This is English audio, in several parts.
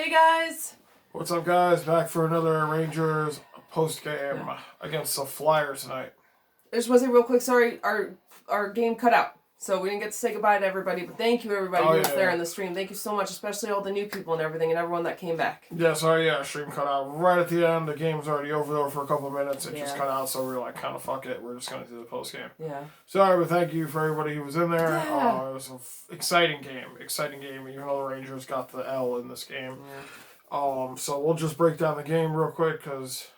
Hey guys! What's up, guys? Back for another Rangers post game against the Flyers tonight. I just want to say real quick, sorry, our game cut out. So we didn't get to say goodbye to everybody, but thank you everybody who was there in the stream. Thank you so much, especially all the new people and everything and everyone that came back. Yeah, sorry, stream cut out right at the end. The game was already over there for a couple of minutes. It just cut out, so we were like, kind of fuck it. We're just going to do the post game. Yeah. Sorry, but thank you for everybody who was in there. Yeah. It was an exciting game, even though the Rangers got the L in this game. Yeah. So we'll just break down the game real quick because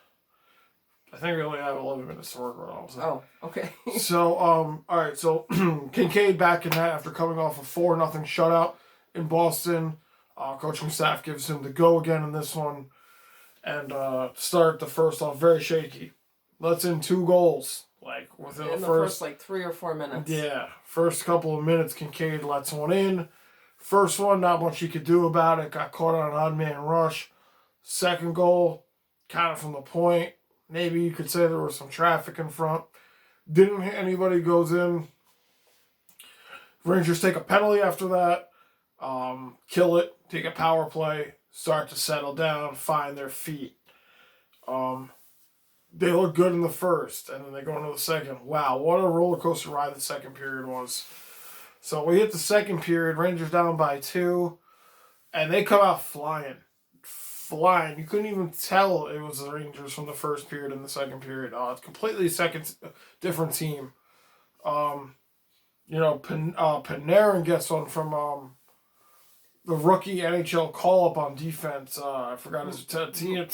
I think we only have 11 minutes to work on. Oh, okay. So, all right. So, Kinkaid back in that after coming off a 4-0 shutout in Boston. Coaching staff gives him the go again in this one. And start the first off very shaky. Lets in 2 goals, like within the first like 3 or 4 minutes. Yeah, first couple of minutes, Kinkaid lets one in. First one, not much he could do about it. Got caught on an odd man rush. Second goal, kind of from the point. Maybe you could say there was some traffic in front. Didn't hit anybody, goes in. Rangers take a penalty after that. Kill it, take a power play, start to settle down, find their feet. They look good in the first, and then they go into the second. Wow, what a roller coaster ride the second period was. So we hit the second period, Rangers down by 2, and they come out flying. You couldn't even tell it was the Rangers from the first period and the second period. It's completely different team. Panarin gets one from the rookie NHL call-up on defense. I forgot his team.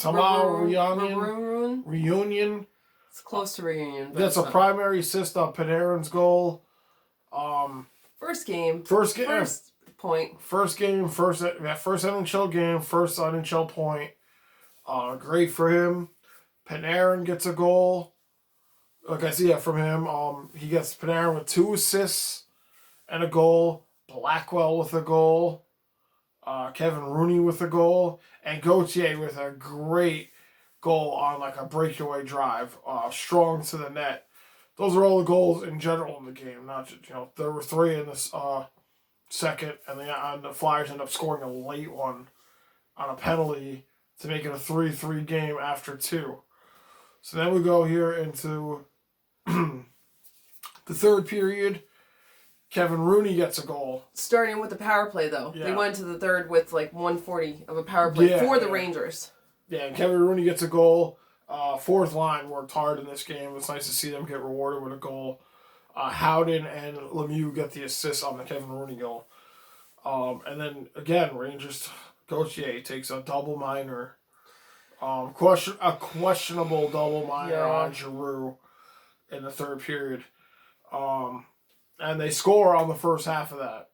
Reunion. It's close to Reunion. That's a primary assist on Panarin's goal. First game. First Point. First NHL game, first NHL point. Great for him. Panarin gets a goal. Like I see from him. He gets Panarin with 2 assists and a goal. Blackwell with a goal. Kevin Rooney with a goal. And Gauthier with a great goal on like a breakaway drive. Strong to the net. Those are all the goals in general in the game. Not just, there were 3 in this second, and the Flyers end up scoring a late one on a penalty to make it a 3-3 game after 2. So then we go here into the third period. Kevin Rooney gets a goal. Starting with the power play, though. Yeah. They went to the third with like 140 of a power play for the Rangers. Yeah, and Kevin Rooney gets a goal. Fourth line worked hard in this game. It's nice to see them get rewarded with a goal. Howden and Lemieux get the assist on the Kevin Rooney goal. And then, again, Rangers, Gauthier takes a double minor. Questionable double minor on Giroux in the third period. And they score on the first half of that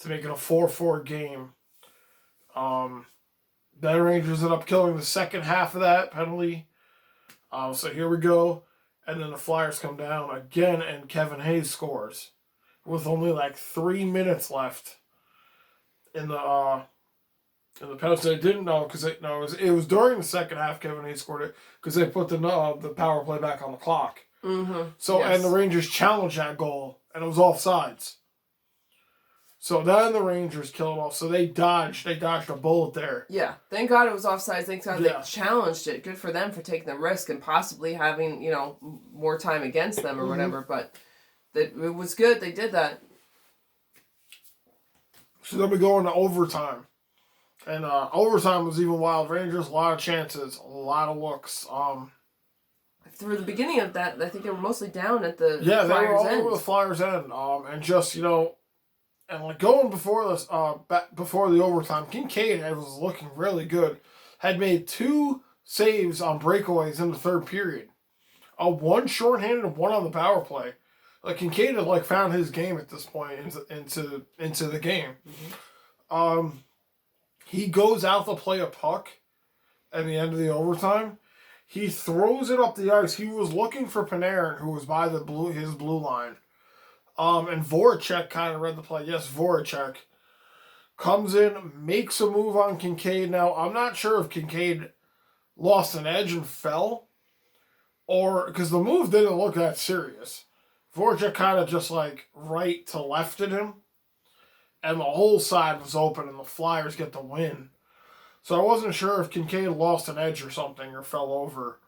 to make it a 4-4 game. Then Rangers end up killing the second half of that penalty. So here we go. And then the Flyers come down again, and Kevin Hayes scores with only like 3 minutes left in the penalty. I didn't know because it was during the second half. Kevin Hayes scored it because they put the power play back on the clock. Mm-hmm. So and the Rangers challenged that goal, and it was offsides. So then the Rangers kill it off. So they dodged a bullet there. Yeah. Thank God it was offside. Thank God they challenged it. Good for them for taking the risk and possibly having, more time against them or whatever. But it was good. They did that. So then we go into overtime. And overtime was even wild. Rangers, a lot of chances, a lot of looks. Through the beginning of that, I think they were mostly down at the Flyers' Flyers' they were all end. over the Flyers' end. And just, and like going before this, before the overtime, Kinkaid was looking really good. Had made 2 saves on breakaways in the third period. One shorthanded and one on the power play. Like Kinkaid had found his game at this point into the game. Mm-hmm. He goes out to play a puck at the end of the overtime. He throws it up the ice. He was looking for Panarin, who was by his blue line. And Voracek kind of read the play. Yes, Voracek comes in, makes a move on Kinkaid. Now, I'm not sure if Kinkaid lost an edge and fell, or because the move didn't look that serious. Voracek kind of just right to lefted him, and the whole side was open, and the Flyers get the win. So I wasn't sure if Kincaid lost an edge or something or fell over.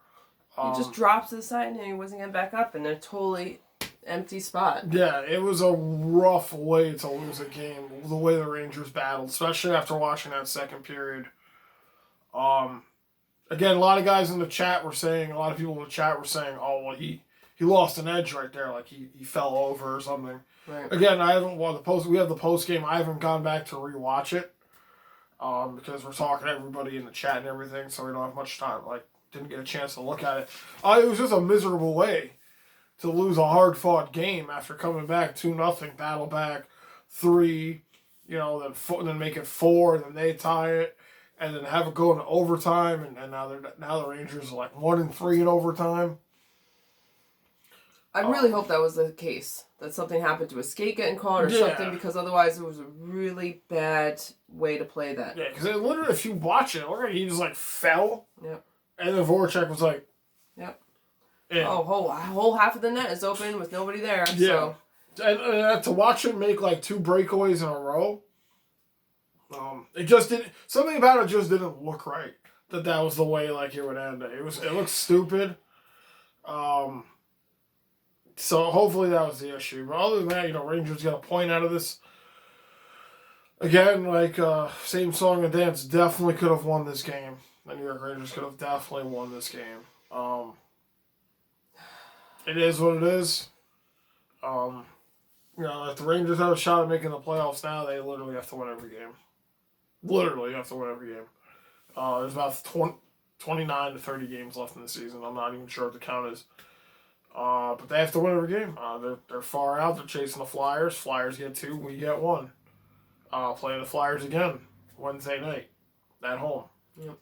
He just dropped to the side and he wasn't getting back up in a totally empty spot. Yeah, it was a rough way to lose a game, the way the Rangers battled, especially after watching that second period. Again, a lot of guys in the chat were saying, a lot of people in the chat were saying, oh, well, he lost an edge right there, like he fell over or something. Right. Again, I haven't we have the post game. I haven't gone back to rewatch it because we're talking to everybody in the chat and everything, so we don't have much time. Like, didn't get a chance to look at it. It was just a miserable way to lose a hard fought game after coming back 2-0, battle back 3, then make it 4, then they tie it, and then have it go into overtime, and now the Rangers are like 1-3 in overtime. I really hope that was the case. That something happened to a skate getting caught or something, because otherwise it was a really bad way to play that. Yeah, because literally, if you watch it, look like he just like fell. Yep. And then Voracek was like, yep. Yeah. Oh, whole half of the net is open with nobody there. Yeah. So. And to watch him make like 2 breakaways in a row, it just didn't. Something about it just didn't look right. That was the way like it would end. It looked stupid. So hopefully that was the issue. But other than that, Rangers got a point out of this. Again, like same song and dance, definitely could have won this game. The New York Rangers could have definitely won this game. It is what it is. If the Rangers have a shot at making the playoffs now, they literally have to win every game. Literally have to win every game. There's about 29 to 30 games left in the season. I'm not even sure what the count is. But they have to win every game. They're far out. They're chasing the Flyers. Flyers get 2. We get 1. Playing the Flyers again Wednesday night at home. Yep.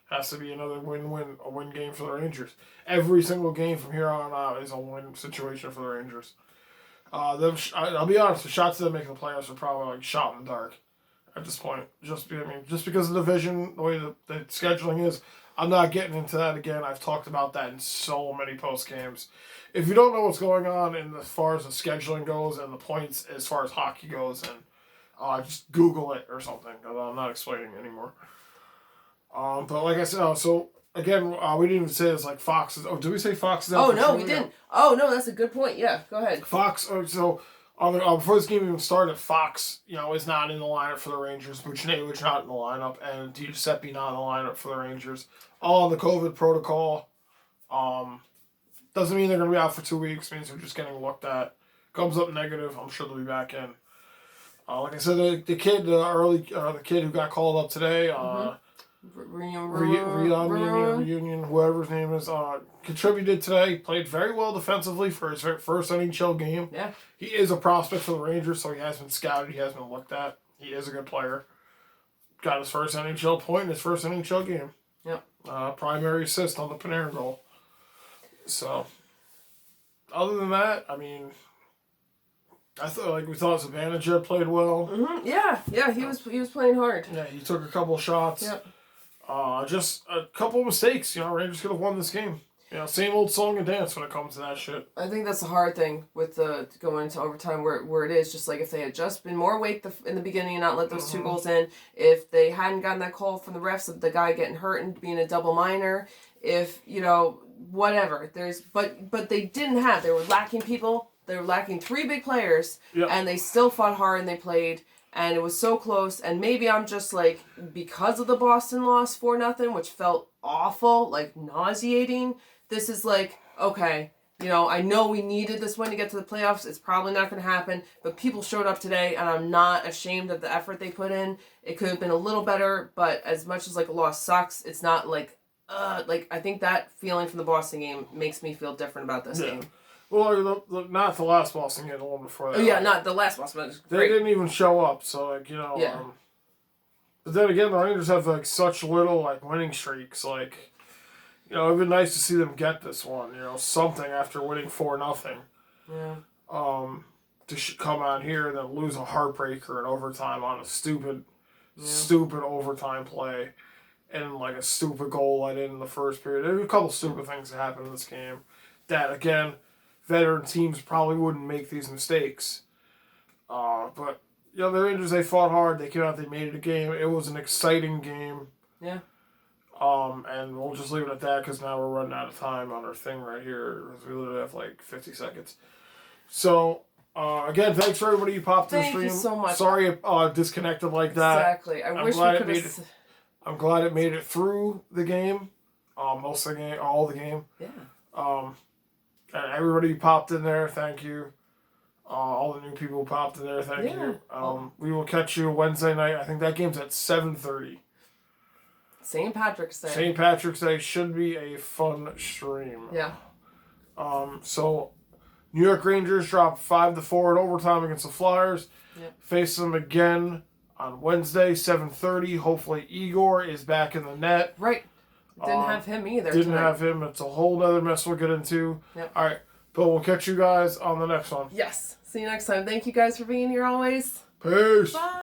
Has to be another a win game for the Rangers. Every single game from here on out is a win situation for the Rangers. I'll be honest, the shots of them making the playoffs are probably like shot in the dark at this point. Just because of the division, the way the scheduling is, I'm not getting into that again. I've talked about that in so many post games. If you don't know what's going on as far as the scheduling goes and the points as far as hockey goes, and just Google it or something. I'm not explaining anymore. But like I said, so again, we didn't even say it's like Fox is. Oh, did we say Fox is out? Oh no, we didn't. Oh no, that's a good point. Yeah, go ahead. Fox. So before this game even started, Fox, is not in the lineup for the Rangers. Buchnevich not in the lineup, and Giuseppe not in the lineup for the Rangers. All on the COVID protocol. Doesn't mean they're going to be out for 2 weeks. Means they're just getting looked at. Comes up negative. I'm sure they'll be back in. Like I said, the kid who got called up today. Reunion, whoever his name is, contributed today. Played very well defensively for his first NHL game. Yeah. He is a prospect for the Rangers, so he has been scouted. He has been looked at. He is a good player. Got his first NHL point in his first NHL game. Yep. Primary assist on the Panarin goal. So, other than that, I mean, we thought Zibanejad played well. Mm-hmm. Yeah, he was playing hard. Yeah, he took a couple shots. Yep. Just a couple of mistakes. Rangers could have won this game. Same old song and dance when it comes to that shit. I think that's the hard thing with the going into overtime where it is just like if they had just been more weight in the beginning and not let those 2 goals in, if they hadn't gotten that call from the refs of the guy getting hurt and being a double minor, if, whatever. But they didn't have. They were lacking people. They were lacking 3 big players, yep. And they still fought hard and they played. And it was so close, and maybe I'm just like, because of the Boston loss 4-0, which felt awful, like nauseating, this is like, okay, I know we needed this win to get to the playoffs, it's probably not going to happen, but people showed up today, and I'm not ashamed of the effort they put in. It could have been a little better, but as much as like a loss sucks, it's not like, I think that feeling from the Boston game makes me feel different about this game. Well, not the last Boston game, the one before that. Oh, yeah, not the last Boston game. They didn't even show up, so, Yeah. But then again, the Rangers have, such little, winning streaks. It'd been nice to see them get this one, something after winning 4-0. Yeah. To come out here and then lose a heartbreaker in overtime on a stupid overtime play. And, a stupid goal let in the first period. There were a couple stupid things that happened in this game that, again, veteran teams probably wouldn't make these mistakes. But, the Rangers, they fought hard. They came out, they made it a game. It was an exciting game. Yeah. And we'll just leave it at that because now we're running out of time on our thing right here. We literally have like 50 seconds. So, again, thanks for everybody who popped in the stream. Thank you so much. Sorry it disconnected like that. Exactly. I wish we could have... I'm glad it made it through the game. Most of the game, all the game. Yeah. And everybody who popped in there, thank you. All the new people who popped in there, thank you. We will catch you Wednesday night. I think that game's at 7:30. St. Patrick's Day. St. Patrick's Day should be a fun stream. Yeah. So New York Rangers dropped 5-4 in overtime against the Flyers. Yep. Face them again on Wednesday, 7:30. Hopefully Igor is back in the net. Right. Didn't have him either. Didn't have him. It's a whole nother mess we'll get into. Yep. All right. But we'll catch you guys on the next one. Yes. See you next time. Thank you guys for being here always. Peace. Bye.